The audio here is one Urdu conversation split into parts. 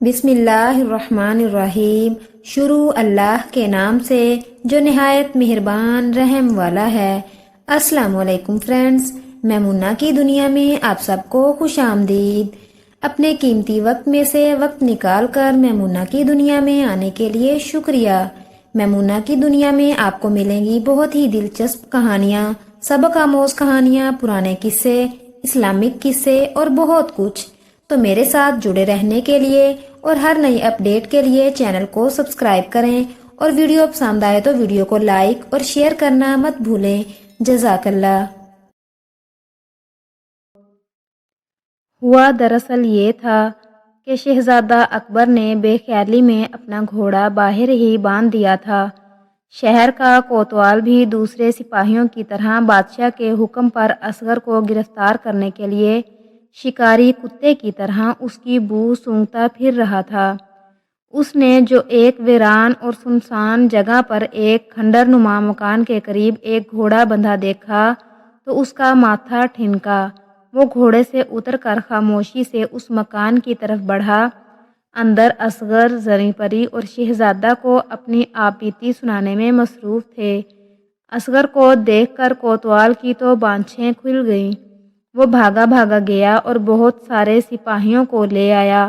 بسم اللہ الرحمن الرحیم۔ شروع اللہ کے نام سے جو نہایت مہربان رحم والا ہے۔ السلام علیکم فرینڈز، میمونہ کی دنیا میں آپ سب کو خوش آمدید۔ اپنے قیمتی وقت میں سے وقت نکال کر میمونہ کی دنیا میں آنے کے لیے شکریہ۔ میمونہ کی دنیا میں آپ کو ملیں گی بہت ہی دلچسپ کہانیاں، سبق آموز کہانیاں، پرانے قصے، اسلامک قصے اور بہت کچھ۔ تو میرے ساتھ جڑے رہنے کے لیے اور ہر نئی اپڈیٹ کے لیے چینل کو سبسکرائب کریں، اور ویڈیو پسند آئے تو ویڈیو کو لائک اور شیئر کرنا مت بھولیں۔ جزاک اللہ۔ ہوا دراصل یہ تھا کہ شہزادہ اکبر نے بے خیالی میں اپنا گھوڑا باہر ہی باندھ دیا تھا۔ شہر کا کوتوال بھی دوسرے سپاہیوں کی طرح بادشاہ کے حکم پر اصغر کو گرفتار کرنے کے لیے شکاری کتے کی طرح اس کی بو سونگھتا پھر رہا تھا۔ اس نے جو ایک ویران اور سنسان جگہ پر ایک کھنڈر نما مکان کے قریب ایک گھوڑا بندھا دیکھا تو اس کا ماتھا ٹھنکا۔ وہ گھوڑے سے اتر کر خاموشی سے اس مکان کی طرف بڑھا۔ اندر اصغر، زریں پری اور شہزادہ کو اپنی آپ بیتی سنانے میں مصروف تھے۔ اصغر کو دیکھ کر کوتوال کی تو بانچھیں کھل گئیں۔ وہ بھاگا بھاگا گیا اور بہت سارے سپاہیوں کو لے آیا،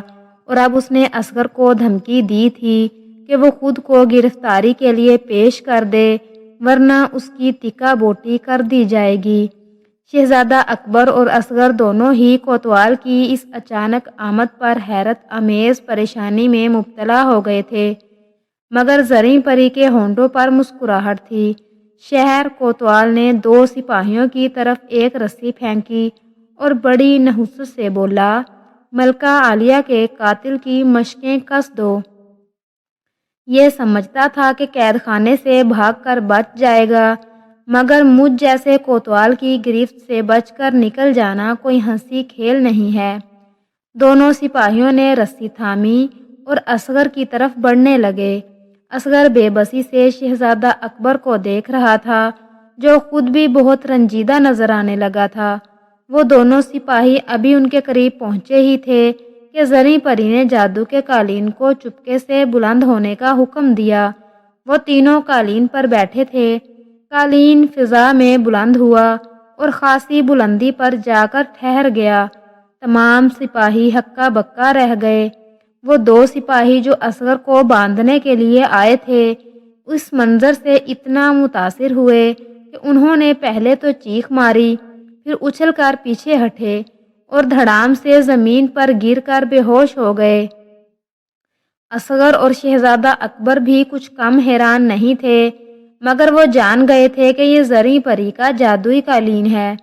اور اب اس نے اصغر کو دھمکی دی تھی کہ وہ خود کو گرفتاری کے لیے پیش کر دے، ورنہ اس کی تکا بوٹی کر دی جائے گی۔ شہزادہ اکبر اور اصغر دونوں ہی کوتوال کی اس اچانک آمد پر حیرت آمیز پریشانی میں مبتلا ہو گئے تھے، مگر زریں پری کے ہونٹوں پر مسکراہٹ تھی۔ شہر کوتوال نے دو سپاہیوں کی طرف ایک رسی پھینکی اور بڑی نحوست سے بولا، ملکہ عالیہ کے قاتل کی مشقیں کس دو۔ یہ سمجھتا تھا کہ قید خانے سے بھاگ کر بچ جائے گا، مگر مجھ جیسے کوتوال کی گرفت سے بچ کر نکل جانا کوئی ہنسی کھیل نہیں ہے۔ دونوں سپاہیوں نے رسی تھامی اور اصغر کی طرف بڑھنے لگے۔ اصغر بے بسی سے شہزادہ اکبر کو دیکھ رہا تھا، جو خود بھی بہت رنجیدہ نظر آنے لگا تھا۔ وہ دونوں سپاہی ابھی ان کے قریب پہنچے ہی تھے کہ زریں پری نے جادو کے قالین کو چپکے سے بلند ہونے کا حکم دیا۔ وہ تینوں قالین پر بیٹھے تھے۔ قالین فضا میں بلند ہوا اور خاصی بلندی پر جا کر ٹھہر گیا۔ تمام سپاہی ہکا بکا رہ گئے۔ وہ دو سپاہی جو اصغر کو باندھنے کے لیے آئے تھے اس منظر سے اتنا متاثر ہوئے کہ انہوں نے پہلے تو چیخ ماری، پھر اچھل کر پیچھے ہٹے اور دھڑام سے زمین پر گر کر بے ہوش ہو گئے۔ اصغر اور شہزادہ اکبر بھی کچھ کم حیران نہیں تھے، مگر وہ جان گئے تھے کہ یہ زریں پری کا جادوئی قالین ہے۔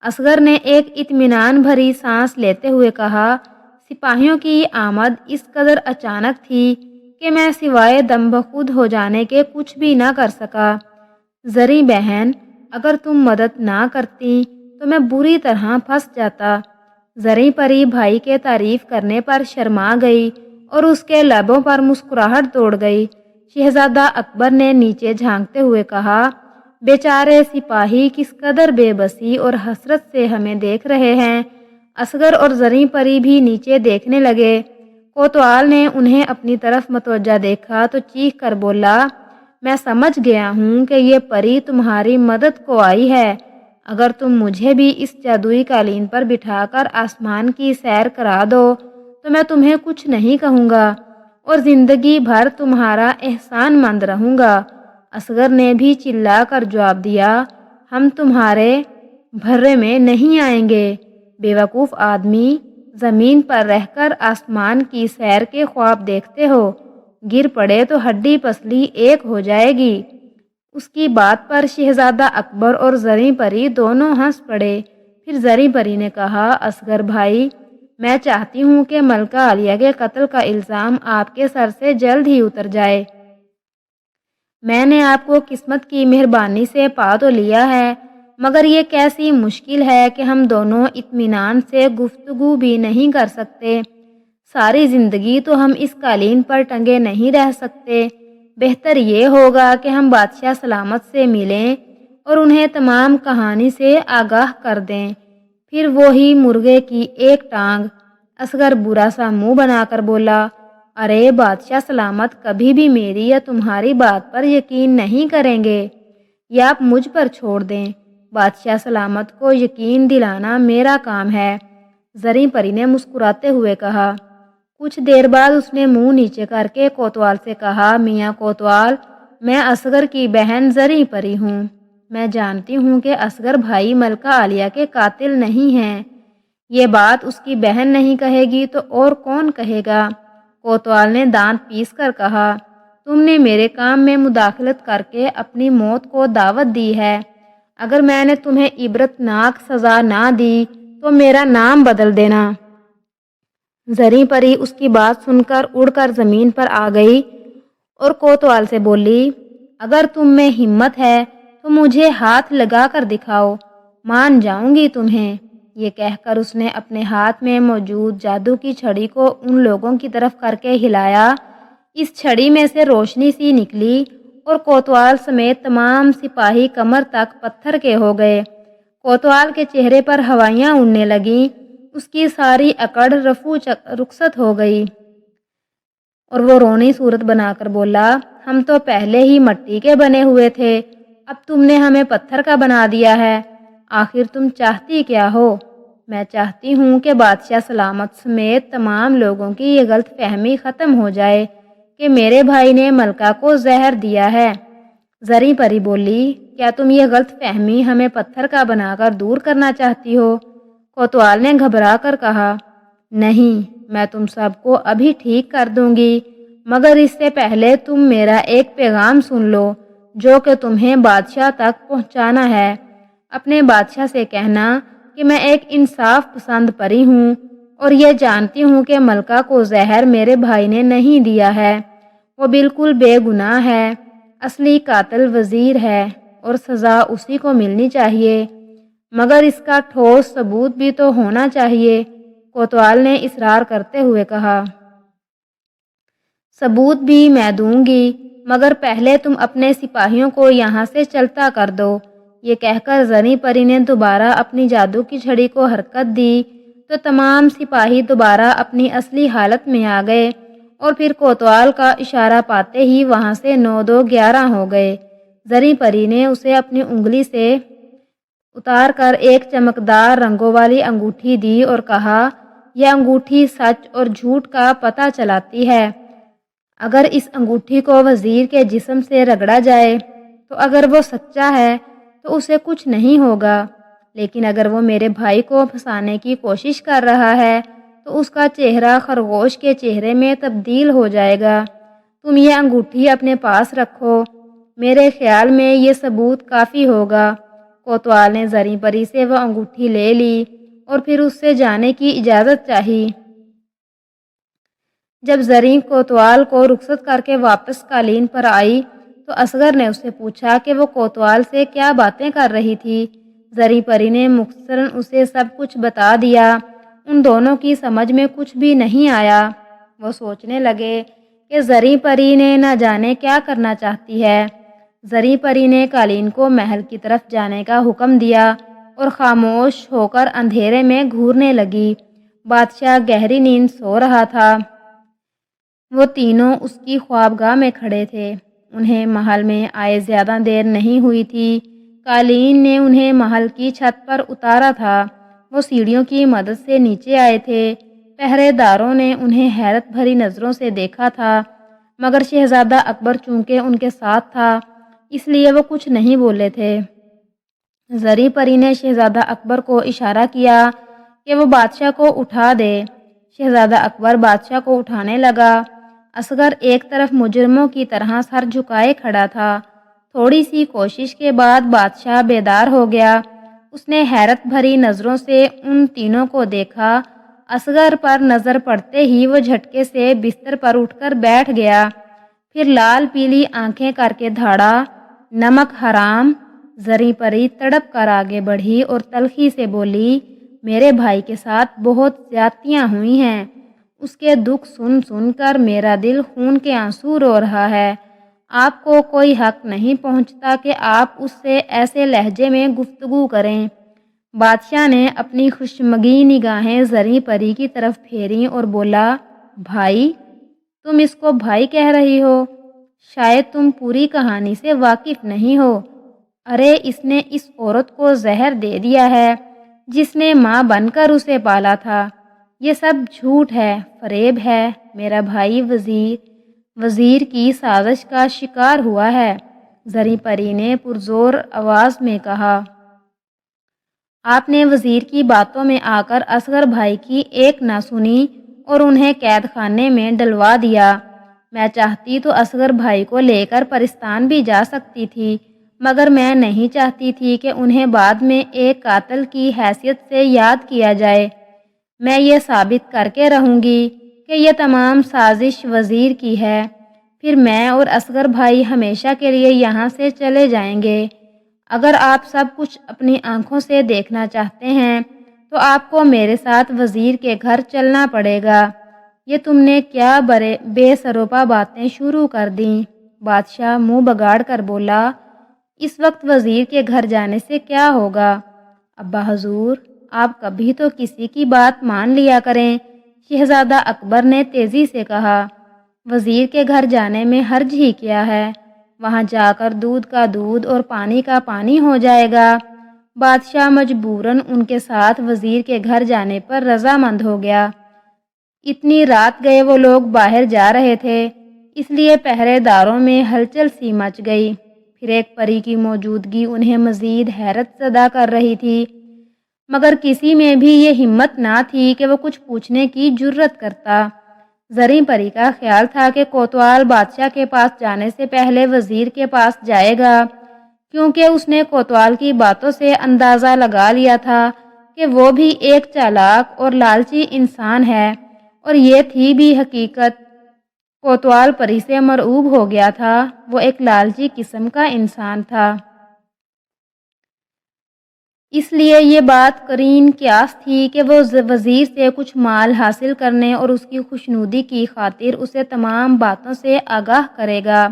اصغر نے ایک اطمینان بھری سانس لیتے ہوئے کہا، سپاہیوں کی آمد اس قدر اچانک تھی کہ میں سوائے دم بخود ہو جانے کے کچھ بھی نہ کر سکا۔ زریں بہن، اگر تم مدد نہ کرتی تو میں بری طرح پھنس جاتا۔ زریں پری بھائی کے تعریف کرنے پر شرما گئی اور اس کے لبوں پر مسکراہٹ دوڑ گئی۔ شہزادہ اکبر نے نیچے جھانکتے ہوئے کہا، بیچارے سپاہی کس قدر بے بسی اور حسرت سے ہمیں دیکھ رہے ہیں۔ اصغر اور زریں پری بھی نیچے دیکھنے لگے۔ کوتوال نے انہیں اپنی طرف متوجہ دیکھا تو چیخ کر بولا، میں سمجھ گیا ہوں کہ یہ پری تمہاری مدد کو آئی ہے۔ اگر تم مجھے بھی اس جادوئی قالین پر بٹھا کر آسمان کی سیر کرا دو تو میں تمہیں کچھ نہیں کہوں گا اور زندگی بھر تمہارا احسان مند رہوں گا۔ اصغر نے بھی چلا کر جواب دیا، ہم تمہارے بھرے میں نہیں آئیں گے۔ بے وقوف آدمی، زمین پر رہ کر آسمان کی سیر کے خواب دیکھتے ہو، گر پڑے تو ہڈی پسلی ایک ہو جائے گی۔ اس کی بات پر شہزادہ اکبر اور زریں پری دونوں ہنس پڑے۔ پھر زریں پری نے کہا، اصغر بھائی، میں چاہتی ہوں کہ ملکہ عالیہ کے قتل کا الزام آپ کے سر سے جلد ہی اتر جائے۔ میں نے آپ کو قسمت کی مہربانی سے پا تو لیا ہے، مگر یہ کیسی مشکل ہے کہ ہم دونوں اطمینان سے گفتگو بھی نہیں کر سکتے۔ ساری زندگی تو ہم اس قالین پر ٹنگے نہیں رہ سکتے۔ بہتر یہ ہوگا کہ ہم بادشاہ سلامت سے ملیں اور انہیں تمام کہانی سے آگاہ کر دیں۔ پھر وہی مرغے کی ایک ٹانگ۔ اصغر برا سا منہ بنا کر بولا، ارے بادشاہ سلامت کبھی بھی میری یا تمہاری بات پر یقین نہیں کریں گے، یا آپ مجھ پر چھوڑ دیں۔ بادشاہ سلامت کو یقین دلانا میرا کام ہے، زریں پری نے مسکراتے ہوئے کہا۔ کچھ دیر بعد اس نے منہ نیچے کر کے کوتوال سے کہا، میاں کوتوال، میں اصغر کی بہن زریں پری ہوں۔ میں جانتی ہوں کہ اصغر بھائی ملکہ عالیہ کے قاتل نہیں ہیں۔ یہ بات اس کی بہن نہیں کہے گی تو اور کون کہے گا؟ کوتوال نے دانت پیس کر کہا، تم نے میرے کام میں مداخلت کر کے اپنی موت کو دعوت دی ہے۔ اگر میں نے تمہیں عبرت ناک سزا نہ دی تو میرا نام بدل دینا۔ زریں پری اس کی بات سن کر اڑ کر زمین پر آ گئی اور کوتوال سے بولی، اگر تم میں ہمت ہے تو مجھے ہاتھ لگا کر دکھاؤ، مان جاؤں گی تمہیں۔ یہ کہہ کر اس نے اپنے ہاتھ میں موجود جادو کی چھڑی کو ان لوگوں کی طرف کر کے ہلایا۔ اس چھڑی میں سے روشنی سی نکلی اور کوتوال سمیت تمام سپاہی کمر تک پتھر کے ہو گئے۔ کوتوال کے چہرے پر ہوائیاں اڑنے لگیں، اس کی ساری اکڑ رفو رخصت ہو گئی اور وہ رونی صورت بنا کر بولا، ہم تو پہلے ہی مٹی کے بنے ہوئے تھے، اب تم نے ہمیں پتھر کا بنا دیا ہے۔ آخر تم چاہتی کیا ہو؟ میں چاہتی ہوں کہ بادشاہ سلامت سمیت تمام لوگوں کی یہ غلط فہمی ختم ہو جائے کہ میرے بھائی نے ملکہ کو زہر دیا ہے۔ زریں پری بولی، کیا تم یہ غلط فہمی ہمیں پتھر کا بنا کر دور کرنا چاہتی ہو؟ کوتوال نے گھبرا کر کہا، نہیں، میں تم سب کو ابھی ٹھیک کر دوں گی، مگر اس سے پہلے تم میرا ایک پیغام سن لو جو کہ تمہیں بادشاہ تک پہنچانا ہے۔ اپنے بادشاہ سے کہنا کہ میں ایک انصاف پسند پری ہوں اور یہ جانتی ہوں کہ ملکہ کو زہر میرے بھائی نے نہیں دیا ہے، وہ بالکل بے گناہ ہے، اصلی قاتل وزیر ہے اور سزا اسی کو ملنی چاہیے، مگر اس کا ٹھوس ثبوت بھی تو ہونا چاہیے۔ کوتوال نے اصرار کرتے ہوئے کہا، ثبوت بھی میں دوں گی، مگر پہلے تم اپنے سپاہیوں کو یہاں سے چلتا کر دو۔ یہ کہہ کر زریں پری نے دوبارہ اپنی جادو کی چھڑی کو حرکت دی تو تمام سپاہی دوبارہ اپنی اصلی حالت میں آ گئے اور پھر کوتوال کا اشارہ پاتے ہی وہاں سے 9 2 11 ہو گئے۔ زریں پری نے اسے اپنی انگلی سے اتار کر ایک چمکدار رنگوں والی انگوٹھی دی اور کہا، یہ انگوٹھی سچ اور جھوٹ کا پتہ چلاتی ہے۔ اگر اس انگوٹھی کو وزیر کے جسم سے رگڑا جائے تو اگر وہ سچا ہے تو اسے کچھ نہیں ہوگا، لیکن اگر وہ میرے بھائی کو پھنسانے کی کوشش کر رہا ہے تو اس کا چہرہ خرگوش کے چہرے میں تبدیل ہو جائے گا۔ تم یہ انگوٹھی اپنے پاس رکھو، میرے خیال میں یہ ثبوت کافی ہوگا۔ کوتوال نے زریں پری سے وہ انگوٹھی لے لی اور پھر اس سے جانے کی اجازت چاہی۔ جب زریں کوتوال کو رخصت کر کے واپس قالین پر آئی تو اصغر نے اسے پوچھا کہ وہ کوتوال سے کیا باتیں کر رہی تھی۔ زریں پری نے مختصراً اسے سب کچھ بتا دیا۔ ان دونوں کی سمجھ میں کچھ بھی نہیں آیا۔ وہ سوچنے لگے کہ زریں پری نے نہ جانے کیا کرنا چاہتی ہے۔ زریں پری نے قالین کو محل کی طرف جانے کا حکم دیا اور خاموش ہو کر اندھیرے میں گھورنے لگی۔ بادشاہ گہری نیند سو رہا تھا۔ وہ تینوں اس کی خوابگاہ میں کھڑے تھے۔ انہیں محل میں آئے زیادہ دیر نہیں ہوئی تھی۔ قالین نے انہیں محل کی چھت پر اتارا تھا۔ وہ سیڑھیوں کی مدد سے نیچے آئے تھے۔ پہرے داروں نے انہیں حیرت بھری نظروں سے دیکھا تھا، مگر شہزادہ اکبر چونکہ ان کے ساتھ تھا اس لیے وہ کچھ نہیں بولے تھے۔ زریں پری نے شہزادہ اکبر کو اشارہ کیا کہ وہ بادشاہ کو اٹھا دے۔ شہزادہ اکبر بادشاہ کو اٹھانے لگا۔ اصغر ایک طرف مجرموں کی طرح سر جھکائے کھڑا تھا۔ تھوڑی سی کوشش کے بعد بادشاہ بیدار ہو گیا۔ اس نے حیرت بھری نظروں سے ان تینوں کو دیکھا۔ اصغر پر نظر پڑتے ہی وہ جھٹکے سے بستر پر اٹھ کر بیٹھ گیا، پھر لال پیلی آنکھیں کر کے دھاڑا، نمک حرام۔ زریں پری تڑپ کر آگے بڑھی اور تلخی سے بولی، میرے بھائی کے ساتھ بہت زیادتیاں ہوئی ہیں، اس کے دکھ سن سن کر میرا دل خون کے آنسو رو رہا ہے۔ آپ کو کوئی حق نہیں پہنچتا کہ آپ اس سے ایسے لہجے میں گفتگو کریں۔ بادشاہ نے اپنی خشمگین نگاہیں زریں پری کی طرف پھیریں اور بولا، بھائی تم اس کو بھائی کہہ رہی ہو؟ شاید تم پوری کہانی سے واقف نہیں ہو۔ ارے اس نے اس عورت کو زہر دے دیا ہے جس نے ماں بن کر اسے پالا تھا۔ یہ سب جھوٹ ہے، فریب ہے۔ میرا بھائی وزیر کی سازش کا شکار ہوا ہے، زریں پری نے پرزور آواز میں کہا۔ آپ نے وزیر کی باتوں میں آ کر اصغر بھائی کی ایک نہ سنی اور انہیں قید خانے میں ڈلوا دیا۔ میں چاہتی تو اصغر بھائی کو لے کر پرستان بھی جا سکتی تھی، مگر میں نہیں چاہتی تھی کہ انہیں بعد میں ایک قاتل کی حیثیت سے یاد کیا جائے۔ میں یہ ثابت کر کے رہوں گی کہ یہ تمام سازش وزیر کی ہے، پھر میں اور اصغر بھائی ہمیشہ کے لیے یہاں سے چلے جائیں گے۔ اگر آپ سب کچھ اپنی آنکھوں سے دیکھنا چاہتے ہیں تو آپ کو میرے ساتھ وزیر کے گھر چلنا پڑے گا۔ یہ تم نے کیا بے سروپا باتیں شروع کر دیں؟ بادشاہ منہ بگاڑ کر بولا۔ اس وقت وزیر کے گھر جانے سے کیا ہوگا؟ ابا حضور، آپ کبھی تو کسی کی بات مان لیا کریں، شہزادہ اکبر نے تیزی سے کہا۔ وزیر کے گھر جانے میں حرج ہی کیا ہے؟ وہاں جا کر دودھ کا دودھ اور پانی کا پانی ہو جائے گا۔ بادشاہ مجبوراً ان کے ساتھ وزیر کے گھر جانے پر رضامند ہو گیا۔ اتنی رات گئے وہ لوگ باہر جا رہے تھے، اس لیے پہرے داروں میں ہلچل سی مچ گئی۔ پھر ایک پری کی موجودگی انہیں مزید حیرت زدہ کر رہی تھی، مگر کسی میں بھی یہ ہمت نہ تھی کہ وہ کچھ پوچھنے کی جرأت کرتا۔ زریں پری کا خیال تھا کہ کوتوال بادشاہ کے پاس جانے سے پہلے وزیر کے پاس جائے گا، کیونکہ اس نے کوتوال کی باتوں سے اندازہ لگا لیا تھا کہ وہ بھی ایک چالاک اور لالچی انسان ہے، اور یہ تھی بھی حقیقت۔ کوتوال پری سے مرعوب ہو گیا تھا، وہ ایک لالچی قسم کا انسان تھا۔ اس لیے یہ بات قرین قیاس تھی کہ وہ وزیر سے کچھ مال حاصل کرنے اور اس کی خوشنودی کی خاطر اسے تمام باتوں سے آگاہ کرے گا۔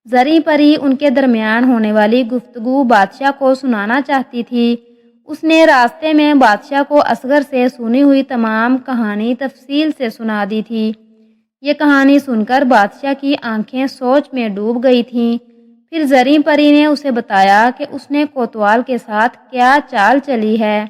زریں پری ان کے درمیان ہونے والی گفتگو بادشاہ کو سنانا چاہتی تھی۔ اس نے راستے میں بادشاہ کو اصغر سے سنی ہوئی تمام کہانی تفصیل سے سنا دی تھی۔ یہ کہانی سن کر بادشاہ کی آنکھیں سوچ میں ڈوب گئی تھیں۔ پھر زریں پری نے اسے بتایا کہ اس نے کوتوال کے ساتھ کیا چال چلی ہے۔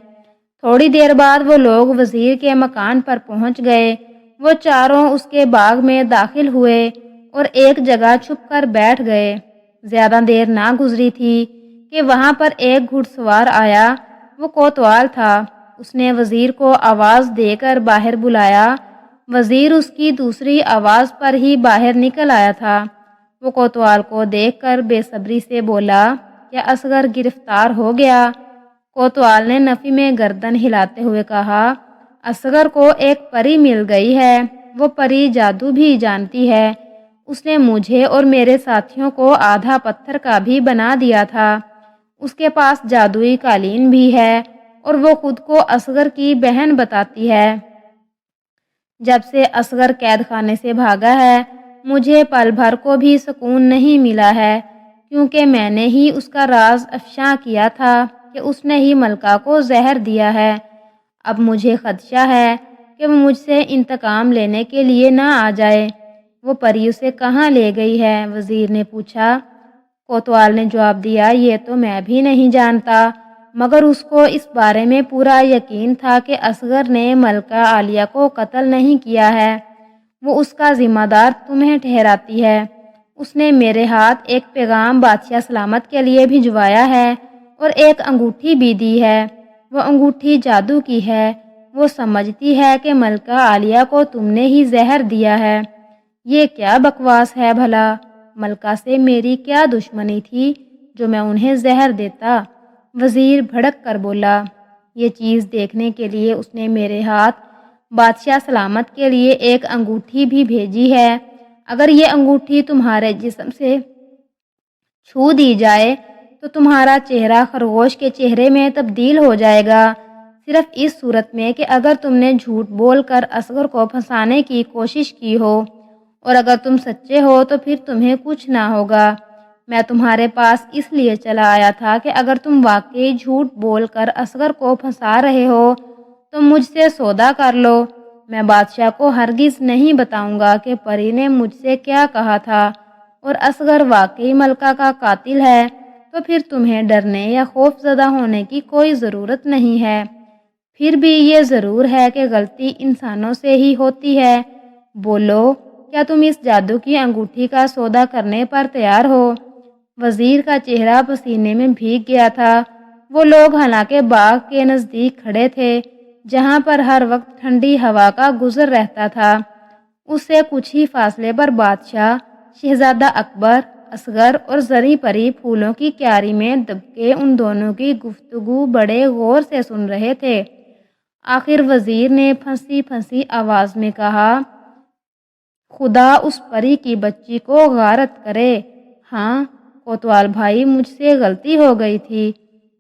تھوڑی دیر بعد وہ لوگ وزیر کے مکان پر پہنچ گئے۔ وہ چاروں اس کے باغ میں داخل ہوئے اور ایک جگہ چھپ کر بیٹھ گئے۔ زیادہ دیر نہ گزری تھی کہ وہاں پر ایک گھڑ سوار آیا۔ وہ کوتوال تھا۔ اس نے وزیر کو آواز دے کر باہر بلایا۔ وزیر اس کی دوسری آواز پر ہی باہر نکل آیا تھا۔ وہ کوتوال کو دیکھ کر بے صبری سے بولا، کیا اصغر گرفتار ہو گیا؟ کوتوال نے نفی میں گردن ہلاتے ہوئے کہا، اصغر کو ایک پری مل گئی ہے، وہ پری جادو بھی جانتی ہے۔ اس نے مجھے اور میرے ساتھیوں کو آدھا پتھر کا بھی بنا دیا تھا۔ اس کے پاس جادوئی قالین بھی ہے اور وہ خود کو اصغر کی بہن بتاتی ہے۔ جب سے اصغر قید خانے سے بھاگا ہے، مجھے پل بھر کو بھی سکون نہیں ملا ہے، کیونکہ میں نے ہی اس کا راز افشاں کیا تھا کہ اس نے ہی ملکہ کو زہر دیا ہے۔ اب مجھے خدشہ ہے کہ وہ مجھ سے انتقام لینے کے لیے نہ آ جائے۔ وہ پری اسے کہاں لے گئی ہے؟ وزیر نے پوچھا۔ کوتوال نے جواب دیا، یہ تو میں بھی نہیں جانتا، مگر اس کو اس بارے میں پورا یقین تھا کہ اصغر نے ملکہ عالیہ کو قتل نہیں کیا ہے۔ وہ اس کا ذمہ دار تمہیں ٹھہراتی ہے۔ اس نے میرے ہاتھ ایک پیغام بادشاہ سلامت کے لیے بھجوایا ہے اور ایک انگوٹھی بھی دی ہے۔ وہ انگوٹھی جادو کی ہے۔ وہ سمجھتی ہے کہ ملکہ عالیہ کو تم نے ہی زہر دیا ہے۔ یہ کیا بکواس ہے بھلا؟ ملکہ سے میری کیا دشمنی تھی جو میں انہیں زہر دیتا؟ وزیر بھڑک کر بولا، یہ چیز دیکھنے کے لیے اس نے میرے ہاتھ بادشاہ سلامت کے لیے ایک انگوٹھی بھی بھیجی ہے۔ اگر یہ انگوٹھی تمہارے جسم سے چھو دی جائے تو تمہارا چہرہ خرگوش کے چہرے میں تبدیل ہو جائے گا، صرف اس صورت میں کہ اگر تم نے جھوٹ بول کر اصغر کو پھنسانے کی کوشش کی ہو، اور اگر تم سچے ہو تو پھر تمہیں کچھ نہ ہوگا۔ میں تمہارے پاس اس لیے چلا آیا تھا کہ اگر تم واقعی جھوٹ بول کر اصغر کو پھنسا رہے ہو تو مجھ سے سودا کر لو۔ میں بادشاہ کو ہرگز نہیں بتاؤں گا کہ پری نے مجھ سے کیا کہا تھا، اور اصغر واقعی ملکہ کا قاتل ہے تو پھر تمہیں ڈرنے یا خوف زدہ ہونے کی کوئی ضرورت نہیں ہے۔ پھر بھی یہ ضرور ہے کہ غلطی انسانوں سے ہی ہوتی ہے۔ بولو، کیا تم اس جادو کی انگوٹھی کا سودا کرنے پر تیار ہو؟ وزیر کا چہرہ پسینے میں بھیگ گیا تھا۔ وہ لوگ حالانکہ باغ کے نزدیک کھڑے تھے، جہاں پر ہر وقت ٹھنڈی ہوا کا گزر رہتا تھا۔ اس سے کچھ ہی فاصلے پر بادشاہ، شہزادہ اکبر، اصغر اور زری پری پھولوں کی کیاری میں دب کے ان دونوں کی گفتگو بڑے غور سے سن رہے تھے۔ آخر وزیر نے پھنسی پھنسی آواز میں کہا، خدا اس پری کی بچی کو غارت کرے۔ ہاں کوتوال بھائی، مجھ سے غلطی ہو گئی تھی۔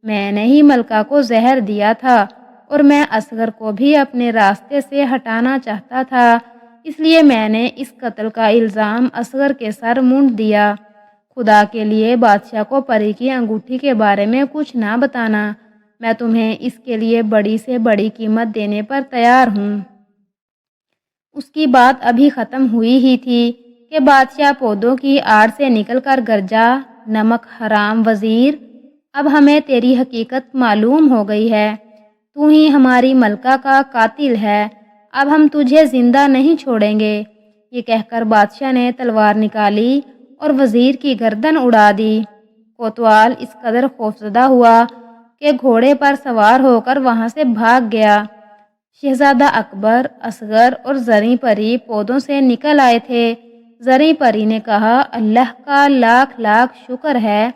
میں نے ہی ملکہ کو زہر دیا تھا، اور میں اصغر کو بھی اپنے راستے سے ہٹانا چاہتا تھا، اس لیے میں نے اس قتل کا الزام اصغر کے سر مونڈ دیا۔ خدا کے لیے بادشاہ کو پری کی انگوٹھی کے بارے میں کچھ نہ بتانا، میں تمہیں اس کے لیے بڑی سے بڑی قیمت دینے پر تیار ہوں۔ اس کی بات ابھی ختم ہوئی ہی تھی کہ بادشاہ پودوں کی آڑ سے نکل کر گرجا، نمک حرام وزیر، اب ہمیں تیری حقیقت معلوم ہو گئی ہے۔ تو ہی ہماری ملکہ کا قاتل ہے، اب ہم تجھے زندہ نہیں چھوڑیں گے۔ یہ کہہ کر بادشاہ نے تلوار نکالی اور وزیر کی گردن اڑا دی۔ کوتوال اس قدر خوفزدہ ہوا کہ گھوڑے پر سوار ہو کر وہاں سے بھاگ گیا۔ شہزادہ اکبر، اصغر اور زری پری پودوں سے نکل آئے تھے۔ زری پری نے کہا، اللہ کا لاکھ لاکھ شکر ہے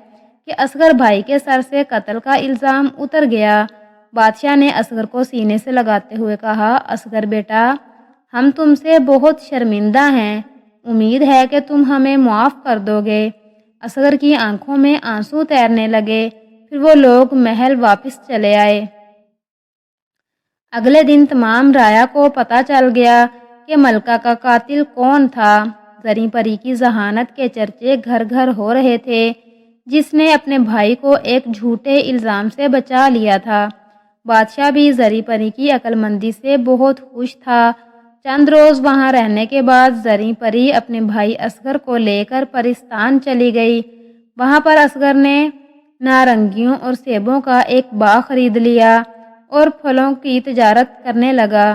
کہ اصغر بھائی کے سر سے قتل کا الزام اتر گیا۔ بادشاہ نے اصغر کو سینے سے لگاتے ہوئے کہا، اصغر بیٹا، ہم تم سے بہت شرمندہ ہیں، امید ہے کہ تم ہمیں معاف کر دو گے۔ اصغر کی آنکھوں میں آنسو تیرنے لگے۔ پھر وہ لوگ محل واپس چلے آئے۔ اگلے دن تمام رعایا کو پتہ چل گیا کہ ملکہ کا قاتل کون تھا۔ زری پری کی ذہانت کے چرچے گھر گھر ہو رہے تھے، جس نے اپنے بھائی کو ایک جھوٹے الزام سے بچا لیا تھا۔ بادشاہ بھی زری پری کی عقل مندی سے بہت خوش تھا۔ چند روز وہاں رہنے کے بعد زری پری اپنے بھائی اصغر کو لے کر پرستان چلی گئی۔ وہاں پر اصغر نے نارنگیوں اور سیبوں کا ایک باغ خرید لیا اور پھلوں کی تجارت کرنے لگا۔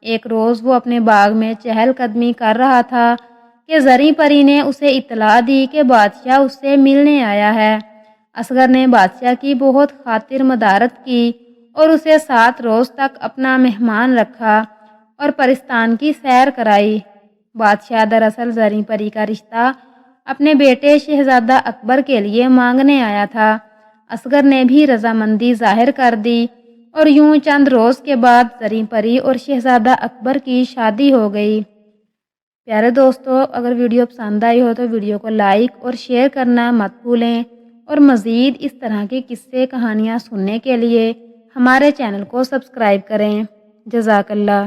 ایک روز وہ اپنے باغ میں چہل قدمی کر رہا تھا کہ زری پری نے اسے اطلاع دی کہ بادشاہ اس سے ملنے آیا ہے۔ اصغر نے بادشاہ کی بہت خاطر مدارت کی اور اسے 7 روز تک اپنا مہمان رکھا اور پرستان کی سیر کرائی۔ بادشاہ دراصل زری پری کا رشتہ اپنے بیٹے شہزادہ اکبر کے لیے مانگنے آیا تھا۔ اصغر نے بھی رضامندی ظاہر کر دی اور یوں چند روز کے بعد زری پری اور شہزادہ اکبر کی شادی ہو گئی۔ پیارے دوستو، اگر ویڈیو پسند آئی ہو تو ویڈیو کو لائک اور شیئر کرنا مت بھولیں، اور مزید اس طرح کے قصے کہانیاں سننے کے لیے ہمارے چینل کو سبسکرائب کریں۔ جزاک اللہ۔